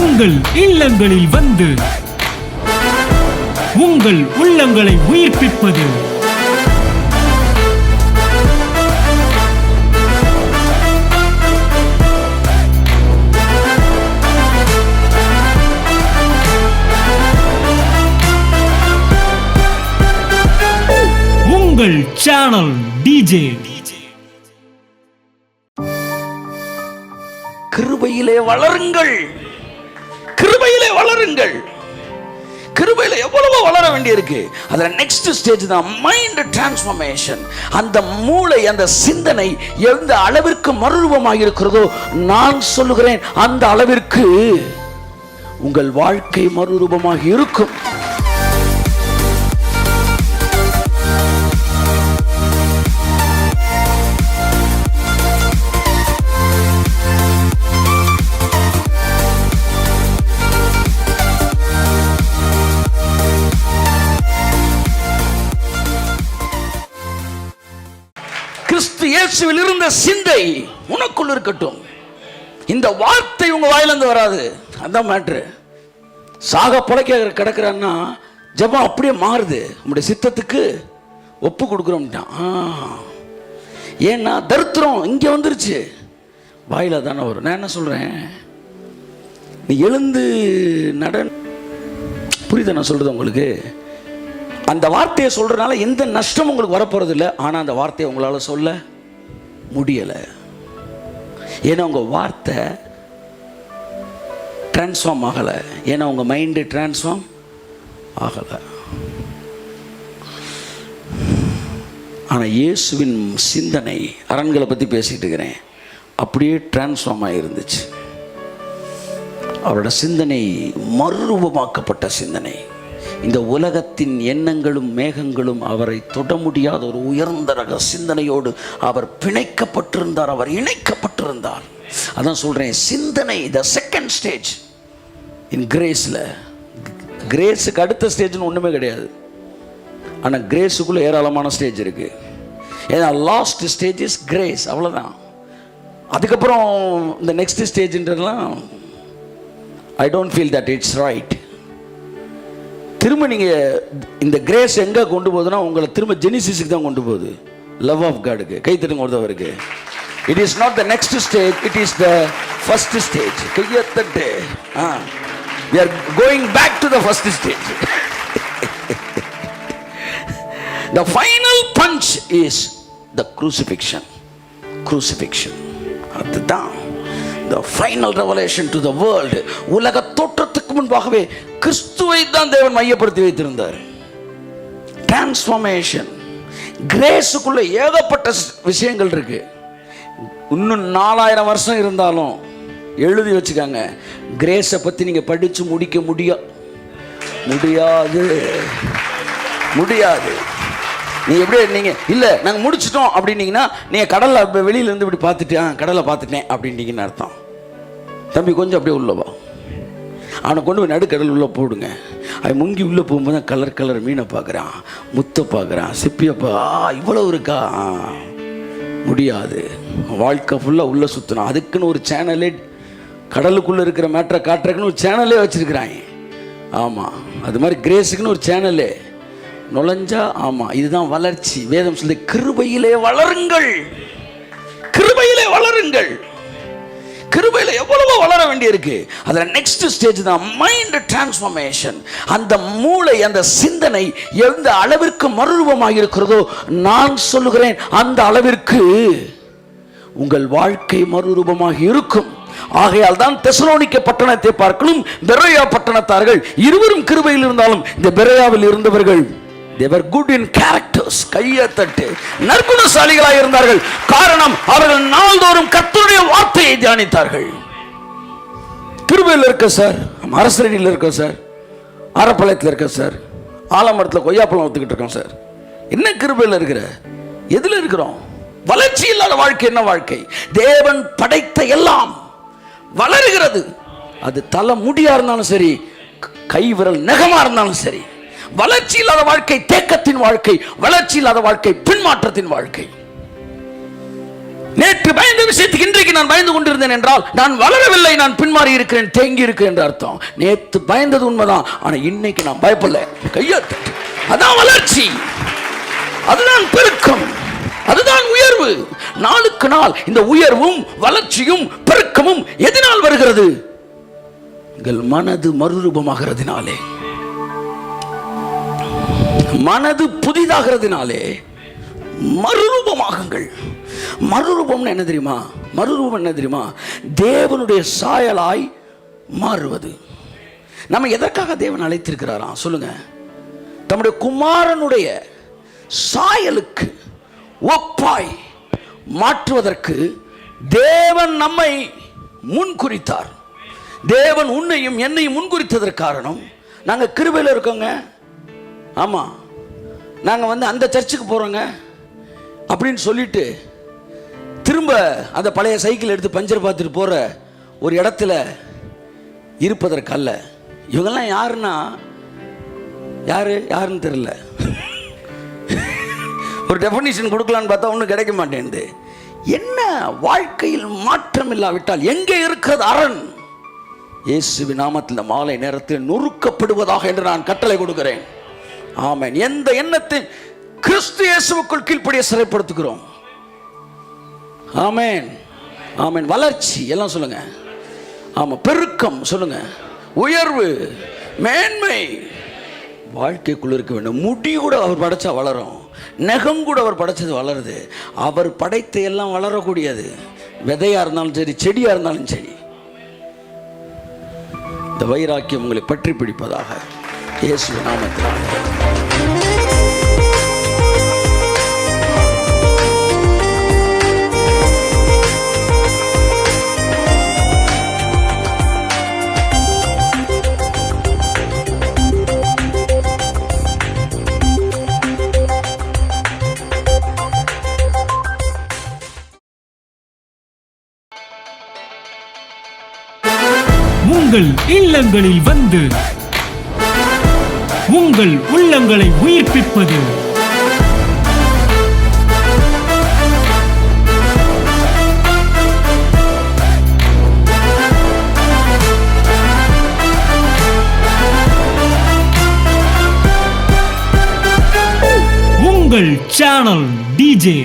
உங்கள் இல்லங்களில் வந்து உங்கள் உள்ளங்களை உயிர்ப்பிப்பது உங்கள் சேனல் டிஜே. கிருபையிலே வளருங்கள், கிருபையிலே வளருங்கள். கிருபையில எவ்வளவோ வளர வேண்டியிருக்கு. அதுல நெக்ஸ்ட் ஸ்டேஜ் தான் மைண்ட் டிரான்ஸ்ஃபர்மேஷன். அந்த மூளை, அந்த சிந்தனை எந்த அளவிற்கு மறுரூபமாக இருக்கிறதோ, நான் சொல்லுகிறேன் அந்த அளவிற்கு உங்கள் வாழ்க்கை மறுரூபமாக இருக்கும். கிறிஸ்து இயேசுவில் இருந்த சிந்தை உனக்குள் இருக்கட்டும். இந்த வார்த்தை உங்க வாயிலிருந்து வராது. அதான் மேட்ரு. சாக பழைக்க கிடக்குறான்னா ஜெபம் அப்படியே மாறுது. நம்முடைய சித்தத்துக்கு ஒப்பு கொடுக்குறோம்ட்டான். ஏன்னா தரித்திரம் இங்க வந்துருச்சு, வாயில தானே வரும். நான் என்ன சொல்றேன், நீ எழுந்து நட. புரியுதா நான் சொல்றது உங்களுக்கு? அந்த வார்த்தையை சொல்றதுனால எந்த நஷ்டம் உங்களுக்கு வரப்போறது இல்லை. ஆனால் அந்த வார்த்தையை உங்களால சொல்ல முடியலை. ஏன்னா உங்க வார்த்தை டிரான்ஸ்ஃபார்ம் ஆகலை. ஏன்னா உங்க மைண்டு டிரான்ஸ்ஃபார்ம் ஆகலை. ஆனால் இயேசுவின் சிந்தனை, அரண்களை பற்றி பேசிட்டு இருக்கிறேன், அப்படியே டிரான்ஸ்ஃபார்ம் ஆகிருந்துச்சு. அவரோட சிந்தனை மறுரூபமாக்கப்பட்ட சிந்தனை. இந்த உலகத்தின் எண்ணங்களும் மேகங்களும் அவரை தொட முடியாத ஒரு உயர்ந்த ரக சிந்தனையோடு அவர் பிணைக்கப்பட்டிருந்தார், அவர் இணைக்கப்பட்டிருந்தார். அதான் சொல்றேன், சிந்தனை த செகண்ட் ஸ்டேஜ் இன் கிரேஸ்ல. கிரேஸுக்கு அடுத்த ஸ்டேஜ்னு ஒண்ணுமே கிடையாது. ஆனால் கிரேஸுக்குள்ள ஏராளமான ஸ்டேஜ் இருக்கு. ஏன்னா லாஸ்ட் ஸ்டேஜ் இஸ் கிரேஸ், அவ்வளோதான். அதுக்கப்புறம் இந்த நெக்ஸ்ட் ஸ்டேஜ்ன்றதுலாம் I don't feel that it's right. திரும்ப நீங்கள் இந்த கிரேஸ் எங்கே கொண்டு போகுதுன்னா உங்களை திரும்ப ஜெனிசிஸுக்கு தான் கொண்டு போகுது, லவ் ஆஃப் காடுக்கு. கை தட்டுங்க ஒருத்தவருக்கு. It is not the next stage, it is the first stage. கையை தட்டு. we are going back to the first stage. The final punch is the crucifixion. அதுதான் the final revelation to the world. உலக தோற்றத்துக்கு முன்பாகவே கிறிஸ்துவை தான் தேவன் மையப்படுத்தி வைத்திருந்தார். டிரான்ஸ்ஃபார்மேஷன். கிரேஸுக்குள்ள ஏகப்பட்ட விஷயங்கள் இருக்கு. இன்னும் 4000 வருஷம் இருந்தாலும் எழுதி வச்சுக்காங்க, கிரேஸை பத்தி நீங்க படிச்சு முடிக்க முடியாது. நீ எப்படி நீங்க இல்ல நாங்க முடிச்சிட்டோம் அப்படின்னீங்கன்னா நீங்க கடல்ல வெளியில இருந்து இப்படி பார்த்துட்டு கடலை பார்த்துட்டேன் அப்படின்னீங்கன்னு அர்த்தம். தம்பி கொஞ்சம் அப்படியே உள்ளவா, அவனை கொண்டு போய் நடுக்கடல் உள்ள போடுங்க. அவன் முங்கி உள்ள போகும்போது தான் கலர் மீனை பார்க்குறான், முத்தை பார்க்குறான், சிப்பியப்பா இவ்வளவு இருக்கா. முடியாது. வாழ்க்கை ஃபுல்லாக உள்ள சுற்றணும். அதுக்குன்னு ஒரு சேனலே, கடலுக்குள்ளே இருக்கிற மேட்டரை காட்டுறதுக்குன்னு ஒரு சேனலே வச்சிருக்கிறாங்க. ஆமாம், அது மாதிரி கிரேஸுக்குன்னு ஒரு சேனலே நுழைஞ்சா. ஆமாம், இதுதான் வளர்ச்சி. வேதம் சொல்லி கிருபையிலே வளருங்கள், கிருபையிலே வளருங்கள். கிருபையில எவ்வளவோ வளர வேண்டியிருக்கு. அதுல நெக்ஸ்ட் ஸ்டேஜ் தான் மைண்ட் டிரான்ஸ்ஃபார்மேஷன். அந்த மூளை, அந்த சிந்தனை எந்த அளவிற்கு மறுரூபமாக இருக்கிறதோ, நான் சொல்லுகிறேன் அந்த அளவிற்கு உங்கள் வாழ்க்கை மறுரூபமாக இருக்கும். ஆகையால் தான் தெசலோனிக்க பட்டணத்தை பார்க்கலும் பெரோயா பட்டணத்தார்கள் இருவரும் கிருபையில் இருந்தாலும் இந்த பெரோயாவில் இருந்தவர்கள் they were good in characters. கையை தட்டு. நற்குணசாலிகளாக இருந்தார்கள். காரணம், அவர்கள் நாள்தோறும் கர்த்தருடைய வார்த்தையை தியானித்தார்கள். கிருபையில் இருக்க சார், அரசரடியில் இருக்க சார், ஆரப்பாளையத்தில் இருக்க சார், ஆலமரத்தில் கொய்யாப்பழம் ஒத்துக்கிட்டு இருக்கோம் சார். என்ன கிருபையில் இருக்கிற? எதுல இருக்கிறோம்? வளர்ச்சி இல்லாத வாழ்க்கை என்ன வாழ்க்கை? தேவன் படைத்த எல்லாம் வளருகிறது. அது தலை முடியா இருந்தாலும் சரி, கை விரல் நகமா இருந்தாலும் சரி. வளர்ச்சி இல்லாத வாழ்க்கை தேக்கத்தின் வாழ்க்கை, வளர்ச்சி இல்லாத வாழ்க்கை பின்மாற்றத்தின் வாழ்க்கை. நேற்று பயந்த விஷயத்துக்கு இன்றைக்கு நான் பயந்து கொண்டிருந்தேன் என்றால் நான் வளரவில்லை, நான் பின்மாறி இருக்கிறேன், தேங்கி இருக்கிறேன் என்று அர்த்தம். நேற்று பயந்தது உண்மைதான், ஆனா இன்னைக்கு நான் பயப்படல. கையெழுத்து. அதான் வளர்ச்சி, அதுதான் பெருக்கம், அதுதான் உயர்வு. நாளுக்கு நாள் இந்த உயர்வும் வளர்ச்சியும் பெருக்கமும் எதனால் வருகிறது? எங்கள் மனது மறுரூபமாகிறதுனாலே, மனது புதிதாகிறதுனாலே. மறுரூபமாகுங்கள். மறுரூபம் என்ன தெரியுமா? மறுரூபம் என்ன தெரியுமா? தேவனுடைய சாயலாய் மாறுவது. நம்ம எதற்காக தேவன் அழைத்திருக்கிறாராம் சொல்லுங்க? தம்முடைய குமாரனுடைய சாயலுக்கு ஒப்பாய் மாற்றுவதற்கு தேவன் நம்மை முன்குறித்தார். தேவன் உன்னையும் என்னையும் முன்குறித்ததற்கு காரணம், நாங்கள் கிருபையில் இருக்கோங்க. ஆமாம், நாங்கள் அந்த சர்ச்சுக்கு போகிறோங்க அப்படின்னு சொல்லிட்டு திரும்ப அந்த பழைய சைக்கிள் எடுத்து பஞ்சர் பார்த்துட்டு போகிற ஒரு இடத்துல இருப்பதற்கல்ல. இவங்கெல்லாம் யாருன்னா யாருன்னு தெரியல. ஒரு டெஃபினிஷன் கொடுக்கலான்னு பார்த்தா ஒன்றும் கிடைக்க மாட்டேங்குது. என்ன வாழ்க்கையில் மாற்றம் இல்லாவிட்டால் எங்கே இருக்கிறது அரண்? இயேசுவின் நாமத்தில் மாலை நேரத்தில் நொறுக்கப்படுவதாக என்று நான் கட்டளை கொடுக்கிறேன். ஆமென். எந்த எண்ணத்தை கிறிஸ்து இயேசுவுக்குள் கீழ்ப்படிய சிறைப்படுத்துகிறோம். ஆமென், ஆமென். வளர்ச்சி எல்லாம் சொல்லுங்க. ஆமா, பெருக்கம் சொல்லுங்க, உயர்வு, மேன்மை வாழ்க்கைக்குள்ள இருக்க வேண்டும். முடி கூட அவர் படைச்சா வளரும், நகம் கூட அவர் படைச்சது வளருது. அவர் படைத்த எல்லாம் வளரக்கூடியது. விதையா இருந்தாலும் சரி, செடியா இருந்தாலும் சரி. இந்த வைராக்கியம் உங்களை பற்றி பிடிப்பதாக இயேசுவின் நாமத்தில். உங்கள் இல்லங்களில் வந்து உங்கள் உள்ளங்களை உயிர்ப்பிப்பது உங்கள் சேனல் டிஜே